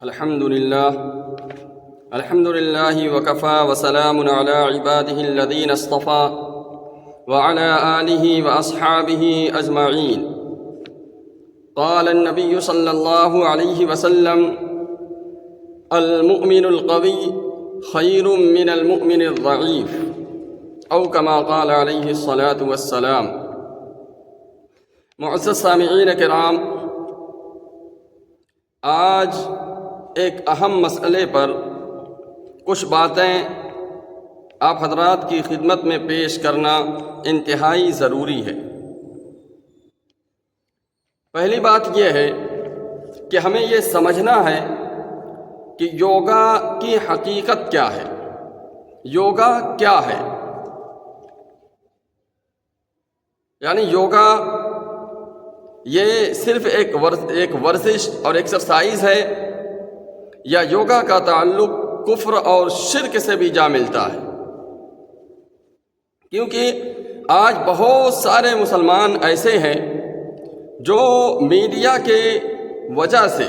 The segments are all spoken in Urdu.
الحمد لله وكفى وسلام على عباده الذين اصطفى وعلى آله وأصحابه أجمعين. قال النبي صلى الله عليه وسلم: المؤمن القوي خير من المؤمن الضعيف، او كما قال علیہ الصلاۃ والسلام. معزز سامعین کرام، آج ایک اہم مسئلے پر کچھ باتیں آپ حضرات کی خدمت میں پیش کرنا انتہائی ضروری ہے. پہلی بات یہ ہے کہ ہمیں یہ سمجھنا ہے کہ یوگا کی حقیقت کیا ہے. یوگا کیا ہے؟ یعنی یوگا یہ صرف ایک ورزش اور ایکسرسائز ہے، یا یوگا کا تعلق کفر اور شرک سے بھی جا ملتا ہے؟ کیونکہ آج بہت سارے مسلمان ایسے ہیں جو میڈیا کے وجہ سے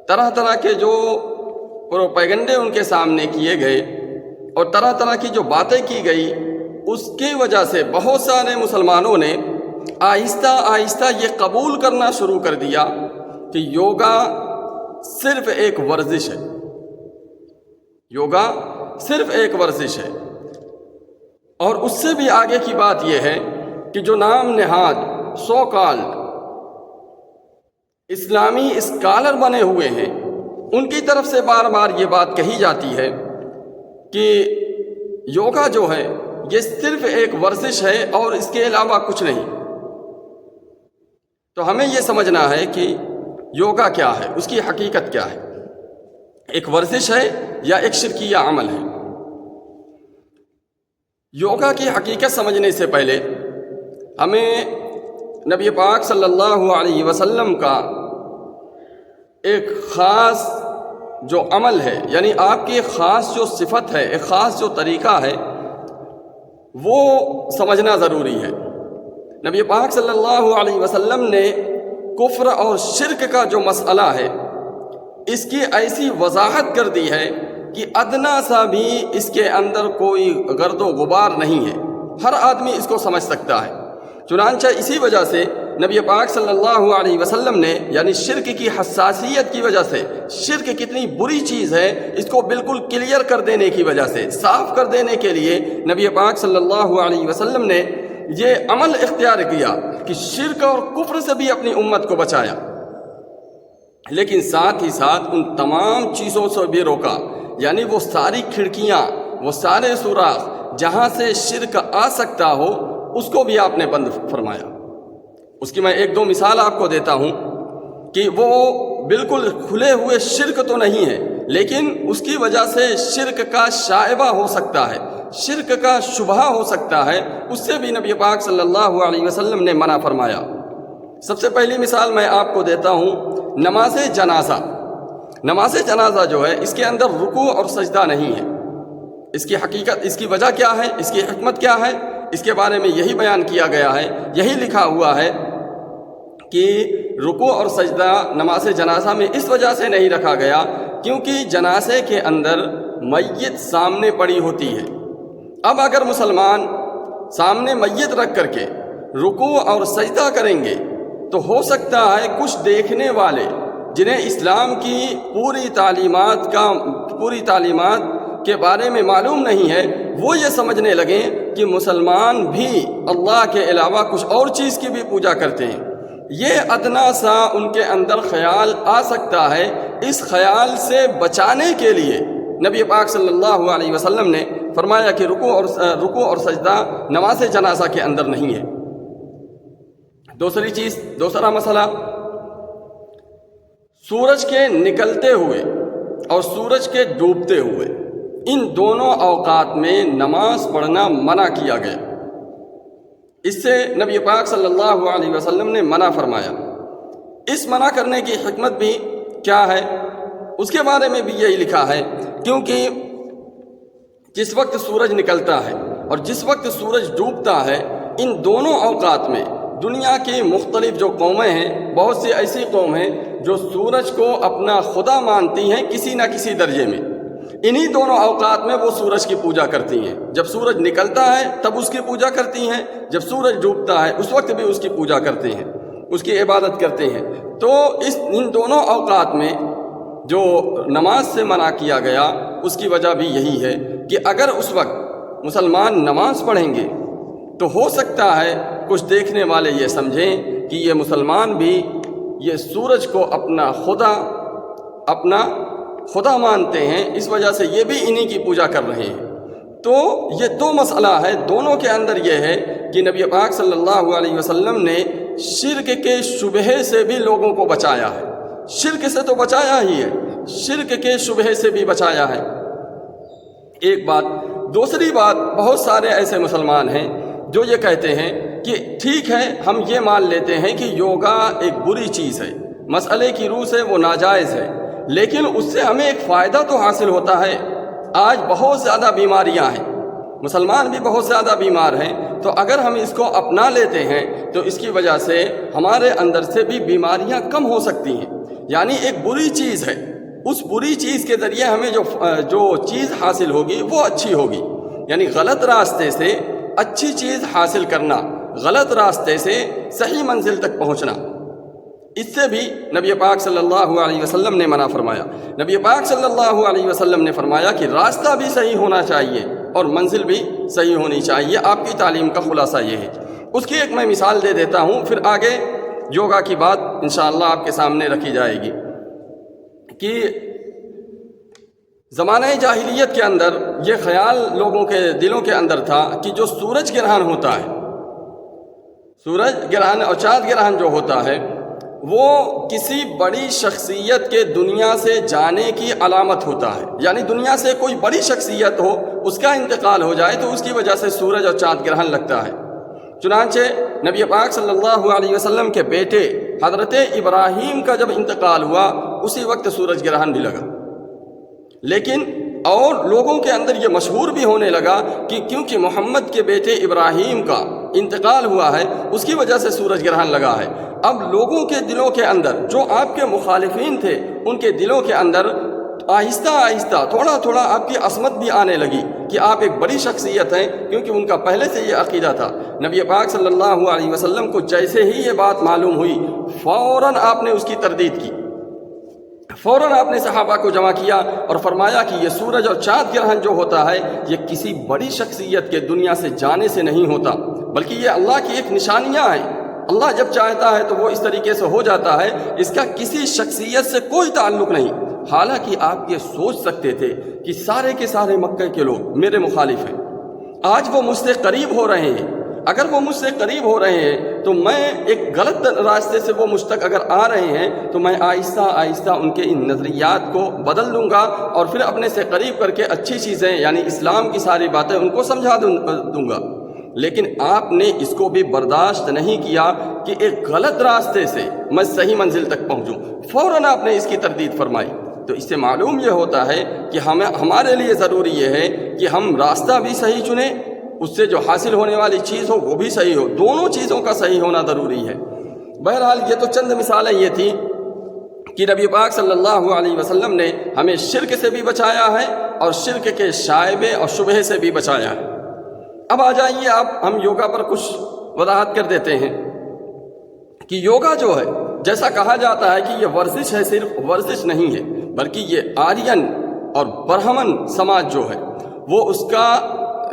طرح طرح کے جو پروپیگنڈے ان کے سامنے کیے گئے اور طرح طرح کی جو باتیں کی گئی، اس کی وجہ سے بہت سارے مسلمانوں نے آہستہ آہستہ یہ قبول کرنا شروع کر دیا کہ یوگا صرف ایک ورزش ہے. یوگا صرف ایک ورزش ہے. اور اس سے بھی آگے کی بات یہ ہے کہ جو نام نہاد سو کال اسلامی اسکالر بنے ہوئے ہیں، ان کی طرف سے بار بار یہ بات کہی جاتی ہے کہ یوگا جو ہے یہ صرف ایک ورزش ہے اور اس کے علاوہ کچھ نہیں. تو ہمیں یہ سمجھنا ہے کہ یوگا کیا ہے، اس کی حقیقت کیا ہے. ایک ورزش ہے یا ایک شرکیہ عمل ہے؟ یوگا کی حقیقت سمجھنے سے پہلے ہمیں نبی پاک صلی اللہ علیہ وسلم کا ایک خاص جو عمل ہے، یعنی آپ کی ایک خاص جو صفت ہے، ایک خاص جو طریقہ ہے، وہ سمجھنا ضروری ہے. نبی پاک صلی اللہ علیہ وسلم نے کفر اور شرک کا جو مسئلہ ہے، اس کی ایسی وضاحت کر دی ہے کہ ادنا سا بھی اس کے اندر کوئی گرد و غبار نہیں ہے، ہر آدمی اس کو سمجھ سکتا ہے. چنانچہ اسی وجہ سے نبی پاک صلی اللہ علیہ وسلم نے، یعنی شرک کی حساسیت کی وجہ سے، شرک کتنی بری چیز ہے اس کو بالکل کلیئر کر دینے کی وجہ سے، صاف کر دینے کے لیے نبی پاک صلی اللہ علیہ وسلم نے یہ عمل اختیار کیا کہ شرک اور کفر سے بھی اپنی امت کو بچایا. لیکن ساتھ ہی ساتھ ان تمام چیزوں سے بھی روکا، یعنی وہ ساری کھڑکیاں، وہ سارے سوراخ جہاں سے شرک آ سکتا ہو، اس کو بھی آپ نے بند فرمایا. اس کی میں ایک دو مثال آپ کو دیتا ہوں کہ وہ بالکل کھلے ہوئے شرک تو نہیں ہے، لیکن اس کی وجہ سے شرک کا شائبہ ہو سکتا ہے، شرک کا شبہ ہو سکتا ہے، اس سے بھی نبی پاک صلی اللہ علیہ وسلم نے منع فرمایا. سب سے پہلی مثال میں آپ کو دیتا ہوں نماز جنازہ. نماز جنازہ جو ہے، اس کے اندر رکوع اور سجدہ نہیں ہے. اس کی حقیقت، اس کی وجہ کیا ہے، اس کی حکمت کیا ہے، اس کے بارے میں یہی بیان کیا گیا ہے، یہی لکھا ہوا ہے کہ رکوع اور سجدہ نماز جنازہ میں اس وجہ سے نہیں رکھا گیا کیونکہ جنازے کے اندر میت سامنے پڑی ہوتی ہے. اب اگر مسلمان سامنے میت رکھ کر کے رکوع اور سجدہ کریں گے تو ہو سکتا ہے کچھ دیکھنے والے جنہیں اسلام کی پوری تعلیمات کے بارے میں معلوم نہیں ہے، وہ یہ سمجھنے لگیں کہ مسلمان بھی اللہ کے علاوہ کچھ اور چیز کی بھی پوجا کرتے ہیں. یہ ادنا سا ان کے اندر خیال آ سکتا ہے. اس خیال سے بچانے کے لیے نبی پاک صلی اللہ علیہ وسلم نے فرمایا کہ رکوع اور سجدہ نماز جنازہ کے اندر نہیں ہے. دوسرا مسئلہ، سورج کے نکلتے ہوئے اور سورج کے ڈوبتے ہوئے، ان دونوں اوقات میں نماز پڑھنا منع کیا گیا. اس سے نبی پاک صلی اللہ علیہ وسلم نے منع فرمایا. اس منع کرنے کی حکمت بھی کیا ہے، اس کے بارے میں بھی یہی لکھا ہے کیونکہ جس وقت سورج نکلتا ہے اور جس وقت سورج ڈوبتا ہے، ان دونوں اوقات میں دنیا کی مختلف جو قومیں ہیں، بہت سی ایسی قوم ہیں جو سورج کو اپنا خدا مانتی ہیں کسی نہ کسی درجے میں، انہی دونوں اوقات میں وہ سورج کی پوجا کرتی ہیں۔ جب سورج نکلتا ہے تب اس کی پوجا کرتی ہیں، جب سورج ڈوبتا ہے اس وقت بھی اس کی پوجا کرتے ہیں، اس کی عبادت کرتے ہیں۔ تو ان دونوں اوقات میں جو نماز سے منع کیا گیا اس کی وجہ بھی یہی ہے کہ اگر اس وقت مسلمان نماز پڑھیں گے تو ہو سکتا ہے کچھ دیکھنے والے یہ سمجھیں کہ یہ مسلمان بھی یہ سورج کو اپنا خدا مانتے ہیں، اس وجہ سے یہ بھی انہی کی پوجا کر رہے ہیں۔ تو یہ دو مسئلہ ہے، دونوں کے اندر یہ ہے کہ نبی پاک صلی اللہ علیہ وسلم نے شرک کے شبہے سے بھی لوگوں کو بچایا ہے۔ شرک سے تو بچایا ہی ہے، شرک کے شبہے سے بھی بچایا ہے، ایک بات۔ دوسری بات، بہت سارے ایسے مسلمان ہیں جو یہ کہتے ہیں کہ ٹھیک ہے ہم یہ مان لیتے ہیں کہ یوگا ایک بری چیز ہے، مسئلے کی روح سے وہ ناجائز ہے، لیکن اس سے ہمیں ایک فائدہ تو حاصل ہوتا ہے۔ آج بہت زیادہ بیماریاں ہیں، مسلمان بھی بہت زیادہ بیمار ہیں، تو اگر ہم اس کو اپنا لیتے ہیں تو اس کی وجہ سے ہمارے اندر سے بھی بیماریاں کم ہو سکتی ہیں۔ یعنی ایک بری چیز ہے، اس بری چیز کے ذریعے ہمیں جو چیز حاصل ہوگی وہ اچھی ہوگی۔ یعنی غلط راستے سے اچھی چیز حاصل کرنا، غلط راستے سے صحیح منزل تک پہنچنا، اس سے بھی نبی پاک صلی اللہ علیہ وسلم نے منع فرمایا۔ نبی پاک صلی اللہ علیہ وسلم نے فرمایا کہ راستہ بھی صحیح ہونا چاہیے اور منزل بھی صحیح ہونی چاہیے۔ آپ کی تعلیم کا خلاصہ یہ ہے۔ اس کی ایک میں مثال دے دیتا ہوں، پھر آگے یوگا کی بات انشاءاللہ آپ کے سامنے رکھی جائے گی کہ زمانہ جاہلیت کے اندر یہ خیال لوگوں کے دلوں کے اندر تھا کہ جو سورج گرہن ہوتا ہے، سورج گرہن اور چاند گرہن جو ہوتا ہے وہ کسی بڑی شخصیت کے دنیا سے جانے کی علامت ہوتا ہے۔ یعنی دنیا سے کوئی بڑی شخصیت ہو، اس کا انتقال ہو جائے تو اس کی وجہ سے سورج اور چاند گرہن لگتا ہے۔ چنانچہ نبی پاک صلی اللہ علیہ وسلم کے بیٹے حضرت ابراہیم کا جب انتقال ہوا اسی وقت سورج گرہن بھی لگا، لیکن اور لوگوں کے اندر یہ مشہور بھی ہونے لگا کہ کیونکہ محمد کے بیٹے ابراہیم کا انتقال ہوا ہے اس کی وجہ سے سورج گرہن لگا ہے۔ اب لوگوں کے دلوں کے اندر جو آپ کے مخالفین تھے ان کے دلوں کے اندر آہستہ آہستہ تھوڑا تھوڑا آپ کی عصمت بھی آنے لگی کہ آپ ایک بڑی شخصیت ہیں، کیونکہ ان کا پہلے سے یہ عقیدہ تھا۔ نبی پاک صلی اللہ علیہ وسلم کو جیسے ہی یہ بات معلوم ہوئی فوراً آپ نے اس کی تردید کی، فوراً آپ نے صحابہ کو جمع کیا اور فرمایا کہ یہ سورج اور چاند گرہن جو ہوتا ہے یہ کسی بڑی شخصیت کے دنیا سے جانے سے نہیں ہوتا، بلکہ یہ اللہ کی ایک نشانیاں ہیں۔ اللہ جب چاہتا ہے تو وہ اس طریقے سے ہو جاتا ہے، اس کا کسی شخصیت سے کوئی تعلق نہیں۔ حالانکہ آپ یہ سوچ سکتے تھے کہ سارے کے سارے مکہ کے لوگ میرے مخالف ہیں، آج وہ مجھ سے قریب ہو رہے ہیں، اگر وہ مجھ سے قریب ہو رہے ہیں تو میں ایک غلط راستے سے وہ مجھ تک اگر آ رہے ہیں تو میں آہستہ آہستہ ان کے ان نظریات کو بدل دوں گا اور پھر اپنے سے قریب کر کے اچھی چیزیں یعنی اسلام کی ساری باتیں ان کو سمجھا دوں گا۔ لیکن آپ نے اس کو بھی برداشت نہیں کیا کہ ایک غلط راستے سے میں صحیح منزل تک پہنچوں، فوراً آپ نے اس کی تردید فرمائی۔ تو اس سے معلوم یہ ہوتا ہے کہ ہمارے لیے ضروری یہ ہے کہ ہم راستہ بھی صحیح چنیں، اس سے جو حاصل ہونے والی چیز ہو وہ بھی صحیح ہو، دونوں چیزوں کا صحیح ہونا ضروری ہے۔ بہرحال یہ تو چند مثالیں یہ تھیں کہ نبی پاک صلی اللہ علیہ وسلم نے ہمیں شرک سے بھی بچایا ہے اور شرک کے شائبے اور شبہے سے بھی بچایا ہے۔ اب آ جائیے ہم یوگا پر کچھ وضاحت کر دیتے ہیں کہ یوگا جو ہے جیسا کہا جاتا ہے کہ یہ ورزش ہے، صرف ورزش نہیں ہے بلکہ یہ آرین اور برہمن سماج جو ہے وہ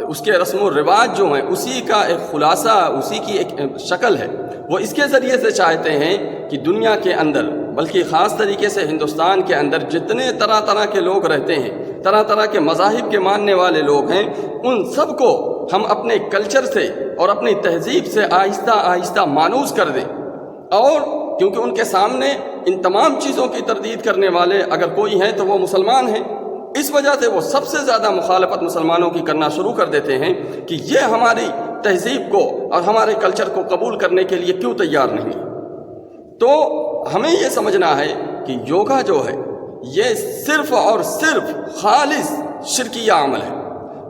اس کے رسم و رواج جو ہیں اسی کا ایک خلاصہ، اسی کی ایک شکل ہے۔ وہ اس کے ذریعے سے چاہتے ہیں کہ دنیا کے اندر بلکہ خاص طریقے سے ہندوستان کے اندر جتنے طرح طرح کے لوگ رہتے ہیں، طرح طرح کے مذاہب کے ماننے والے لوگ ہیں، ان سب کو ہم اپنے کلچر سے اور اپنی تہذیب سے آہستہ آہستہ مانوس کر دیں۔ اور کیونکہ ان کے سامنے ان تمام چیزوں کی تردید کرنے والے اگر کوئی ہیں تو وہ مسلمان ہیں، اس وجہ سے وہ سب سے زیادہ مخالفت مسلمانوں کی کرنا شروع کر دیتے ہیں کہ یہ ہماری تہذیب کو اور ہمارے کلچر کو قبول کرنے کے لیے کیوں تیار نہیں۔ تو ہمیں یہ سمجھنا ہے کہ یوگا جو ہے یہ صرف اور صرف خالص شرکیہ عمل ہے،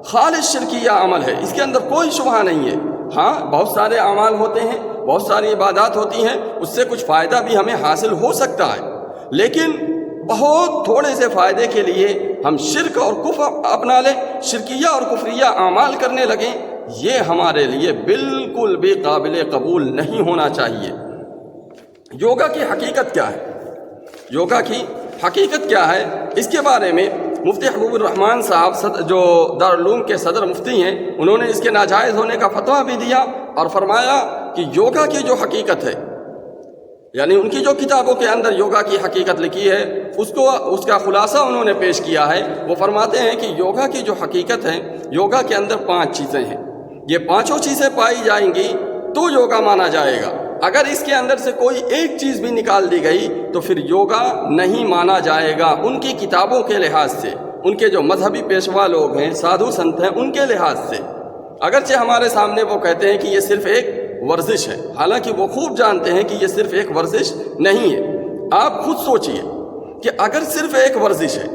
خالص شرکیہ عمل ہے، اس کے اندر کوئی شبہ نہیں ہے۔ ہاں بہت سارے اعمال ہوتے ہیں، بہت ساری عبادات ہوتی ہیں، اس سے کچھ فائدہ بھی ہمیں حاصل ہو سکتا ہے، لیکن بہت تھوڑے سے فائدے کے لیے ہم شرک اور کفر اپنا لیں، شرکیہ اور کفریہ اعمال کرنے لگیں، یہ ہمارے لیے بالکل بھی قابل قبول نہیں ہونا چاہیے۔ یوگا کی حقیقت کیا ہے؟ یوگا کی حقیقت کیا ہے؟ اس کے بارے میں مفتی حبیب الرحمان صاحب جو دارالعلوم کے صدر مفتی ہیں، انہوں نے اس کے ناجائز ہونے کا فتویٰ بھی دیا اور فرمایا کہ یوگا کی جو حقیقت ہے، یعنی ان کی جو کتابوں کے اندر یوگا کی حقیقت لکھی ہے اس کا خلاصہ انہوں نے پیش کیا ہے۔ وہ فرماتے ہیں کہ یوگا کی جو حقیقت ہے، یوگا کے اندر 5 چیزیں ہیں، یہ 5 چیزیں پائی جائیں گی تو یوگا مانا جائے گا۔ اگر اس کے اندر سے کوئی ایک چیز بھی نکال دی گئی تو پھر یوگا نہیں مانا جائے گا، ان کی کتابوں کے لحاظ سے، ان کے جو مذہبی پیشوا لوگ ہیں، سادھو سنت ہیں، ان کے لحاظ سے۔ اگرچہ ہمارے سامنے وہ کہتے ہیں کہ یہ صرف ایک ورزش ہے، حالانکہ وہ خوب جانتے ہیں کہ یہ صرف ایک ورزش نہیں ہے۔ آپ خود سوچئے کہ اگر صرف ایک ورزش ہے،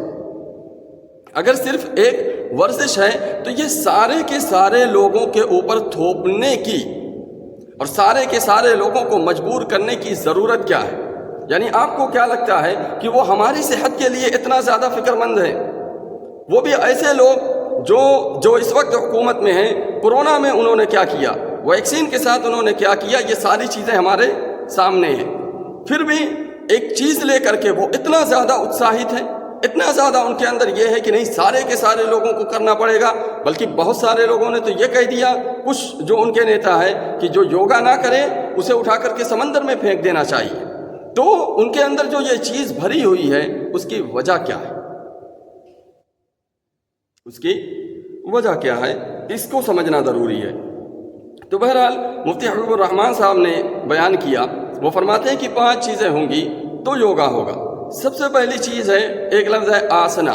اگر صرف ایک ورزش ہے تو یہ سارے کے سارے لوگوں کے اوپر تھوپنے کی اور سارے کے سارے لوگوں کو مجبور کرنے کی ضرورت کیا ہے؟ یعنی آپ کو کیا لگتا ہے کہ وہ ہماری صحت کے لیے اتنا زیادہ فکر مند ہیں؟ وہ بھی ایسے لوگ جو اس وقت حکومت میں ہیں، کورونا میں انہوں نے کیا کیا، ویکسین کے ساتھ انہوں نے کیا کیا، یہ ساری چیزیں ہمارے سامنے ہیں۔ پھر بھی ایک چیز لے کر کے وہ اتنا زیادہ اتساہت ہیں، اتنا زیادہ ان کے اندر یہ ہے کہ نہیں سارے کے سارے لوگوں کو کرنا پڑے گا، بلکہ بہت سارے لوگوں نے تو یہ کہہ دیا، کچھ جو ان کے نیتا ہے، کہ جو یوگا نہ کرے اسے اٹھا کر کے سمندر میں پھینک دینا چاہیے۔ تو ان کے اندر جو یہ چیز بھری ہوئی ہے اس کی وجہ کیا ہے؟ اس کی وجہ کیا ہے؟ اس کو سمجھنا ضروری ہے۔ تو بہرحال مفتی حبیب الرحمان صاحب نے بیان کیا، وہ فرماتے ہیں کہ 5 چیزیں ہوں گی تو یوگا ہوگا۔ سب سے پہلی چیز ہے، ایک لفظ ہے آسنا۔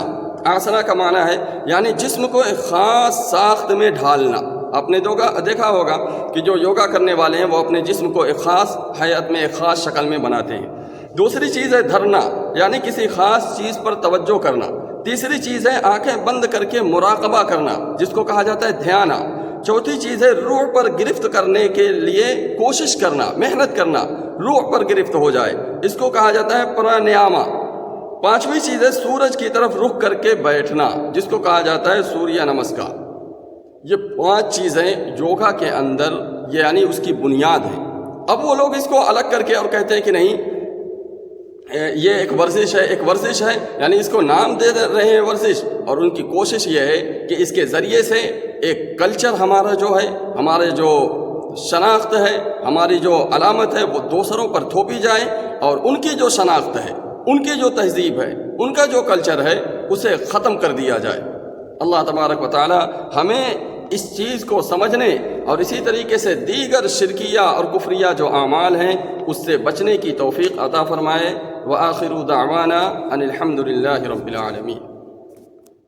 آسنا کا معنی ہے یعنی جسم کو ایک خاص ساخت میں ڈھالنا۔ آپ نے دیکھا ہوگا کہ جو یوگا کرنے والے ہیں وہ اپنے جسم کو ایک خاص حیت میں، ایک خاص شکل میں بناتے ہیں۔ دوسری چیز ہے دھرنا، یعنی کسی خاص چیز پر توجہ کرنا۔ تیسری چیز ہے آنکھیں بند کر کے مراقبہ کرنا، جس کو کہا جاتا ہے دھیانا۔ چوتھی چیز ہے روح پر گرفت کرنے کے لیے کوشش کرنا، محنت کرنا، روح پر گرفت ہو جائے، اس کو کہا جاتا ہے پرانیاما۔ 5ویں چیز ہے سورج کی طرف رخ کر کے بیٹھنا، جس کو کہا جاتا ہے سوریہ نمسکار۔ یہ 5 چیزیں یوگا کے اندر یعنی اس کی بنیاد ہے۔ اب وہ لوگ اس کو الگ کر کے اور کہتے ہیں کہ نہیں یہ ایک ورزش ہے، ایک ورزش ہے، یعنی اس کو نام دے رہے ہیں ورزش، اور ان کی کوشش یہ ہے کہ اس کے ذریعے سے ایک کلچر ہمارا جو ہے، ہمارے جو شناخت ہے، ہماری جو علامت ہے وہ دوسروں پر تھوپی جائے، اور ان کی جو شناخت ہے، ان کی جو تہذیب ہے، ان کا جو کلچر ہے اسے ختم کر دیا جائے۔ اللہ تبارک و تعالی ہمیں اس چیز کو سمجھنے اور اسی طریقے سے دیگر شرکیہ اور کفریہ جو اعمال ہیں اس سے بچنے کی توفیق عطا فرمائے۔ وآخر دعوانا ان الحمد للہ رب العالمین۔